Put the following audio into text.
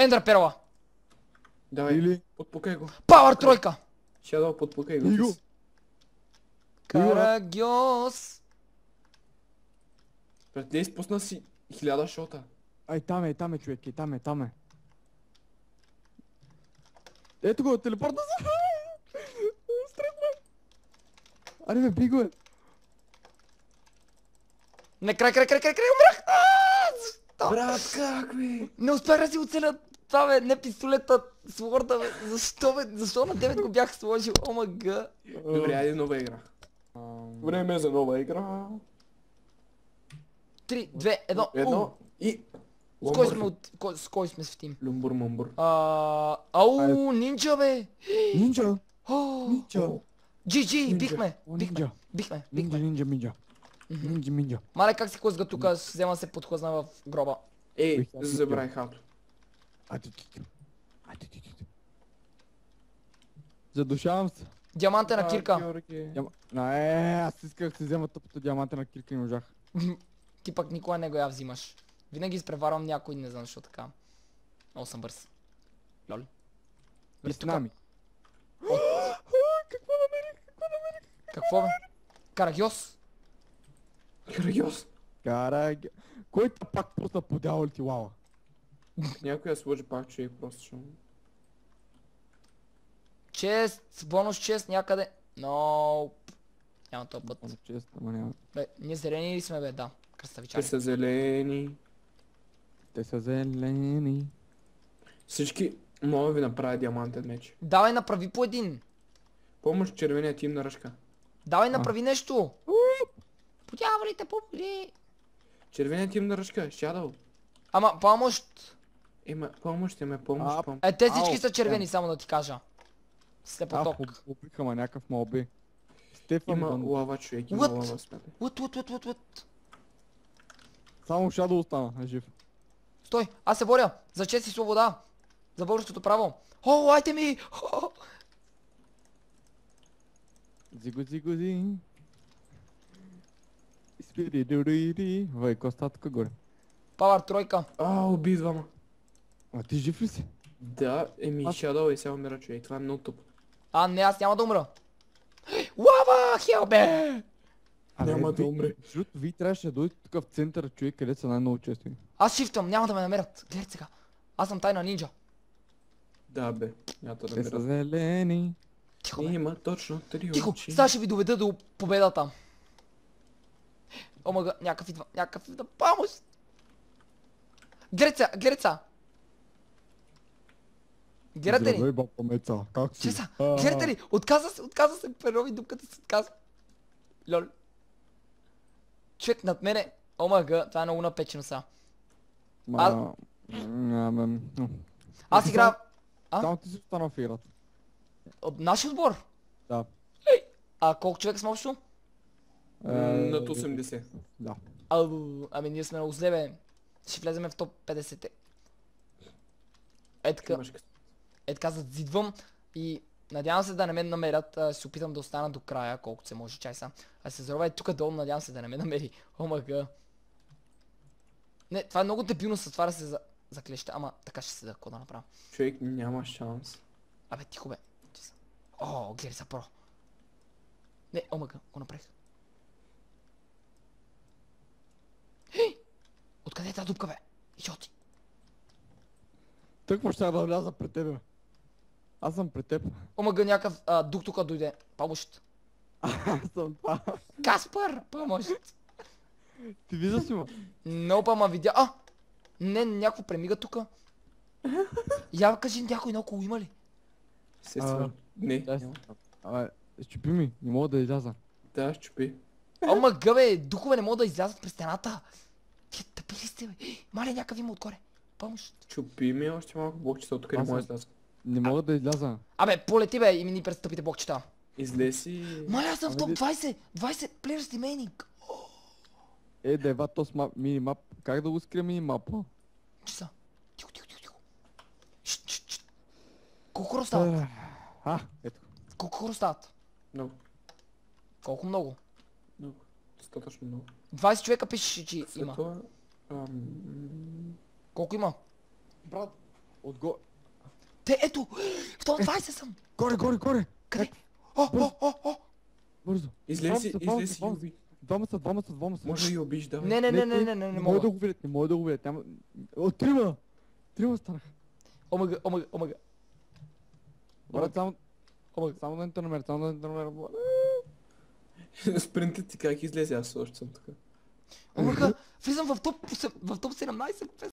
Ендър перла. Давай, Или? подпукай го. Пауър тройка. Shadow, подпукай го. Иго. Карагьос. Пред не изпусна си 1000 шота. Ай, там е човек, там е. Ето го, телепортна се! Стръгва! Аре бе, би го е! Не, край, умрях! Защо? Брат, как бе? Не успях да си оцеля това бе, не пистолета, сворда бе. Защо бе? Защо на 9 го бях сложил? Омага. Добре, айде нова игра. Време за нова игра. 3, 2, 1. Едно и... С кой сме в тим? Люмбур мумбур. Ау, нинджа бе! Нинджа! О, Нинджа! GG, бихме! Нинджа! Нинджа! Мале, как си хлъзга тука, взема се подхлъзна в гроба. Ей, забравих хато. Задушавам се. Диамантена кирка. Аз исках да си взема тъпото диамантена кирка и не можах. Ти пък никога не го я взимаш. Винаги изпреварвам някой, не знам защо така. Много съм бърз. Лол. И с нами. Какво бе? Карагьос? Карагьос. Кой те пак пусна по дявол ти лава? Някой я сложи пак човек просто ще... Чест, бонус чест някъде. Но няма този път. Чест, ама няма. Бе, ние зелени ли сме бе? Да. Те Кръставичари. са зелени. Те са зелени. Всички мога да ви направя диамантен меч. Давай направи по един. Помощ червения тим на ръжка. Давай направи нещо. По дяволите, помогни. Червеният тим на ръжка, Shadow. Ама помощ. Има помощ, има помощ. Те всички са червени, само да ти кажа. Слепоток. Убиха ма някакъв моби. Стефан Има Ван. лава човек, има What? лава смятай. What? Само Shadow остана, е жив. Стой, аз се боря за чест и свобода. За българското право. О, айтеми! Зиго. Спири. Вай, коста тук горе. Пауър тройка. Уби двама. А ти жив ли си? Да, Shadow и сега умира човек, това е много тъпо. Не, аз няма да умра. Лава, хелбе! Няма да умре. Защото вие трябваше да дойдете тук в центъра, човек, където са най-много често. Аз шифтвам, няма да ме намерят. Гледай сега. Аз съм тайна нинджа. Да бе, няма да Те са намерят. зелени. Тихо, бе. Има точно 3 Тихо, очи. сега ще ви доведа до победата. Омага, някакъв идва. Помощ! Глереца! Гледате ли? Здравей, баба Меца, как си? Чеса, гледате ли? Отказа се, прерови дупката се отказа. Лол. Човек над мене. Омага, това е много напечено сега. Аз играя... Само ти си останал в играта. От наш отбор? Да. Колко човека сме общо? Над 80. Да. Ами ние сме много зле бе. Ще влеземе в топ 50. Е така задзидвам и надявам се да не ме намерят. Ще се опитам да остана до края, колкото се може. Чай са. се заровай тук долу, надявам се да не ме намери. Омага. Не, това е много дебилно с това да се заклеща, ама така ще се да, какво да направя. Човек няма шанс. Абе, тихо бе. Гледай са про. Не, омага, го направих. Откъде е тази дупка бе? Идиоти. Тъкмо ще да вляза пред тебе. Аз съм пред теб. Омага, някакъв дух тук дойде. Помощ. Аз съм това. Каспар, помощ. Ти виждаш ли ма? Но па ма видя. Не, някакво премига тука. Я кажи някой наоколо има ли? Естествено. Не. Абе, щупи ми, не мога да изляза. Да, щупи. Омага бе, духове не могат да излязат през стената. Тие тъпи ли сте бе? Мале, някакъв има отгоре. Помощ. Чупи ми още малко блокчета, от тук не може да изляза. Не мога да изляза. Абе, полети бе и мини през тъпите блокчета. Излеси. Мале, аз съм в топ 20. 20 players remaining. Дева, то с минимап. Как да го скрия минимапа? Че са? Тихо. Колко хора стават? Ето. Колко хора стават? Много. Колко много? Много. Достатъчно много. 20 човека пишеше, че има. След това... Колко има? Брат, Отгоре. Те, ето! В топ 20 съм! Горе. Къде? О! Бързо. Излез и уби. Двама са. Може да ги убиш, давай. Не Не мога. да го видят, не мога да го видят. Няма... О, трима станаха. Омага. Брат, само да не те намеря. Спринтът ти как излезе, аз още съм така. Омага, влизам в топ 17,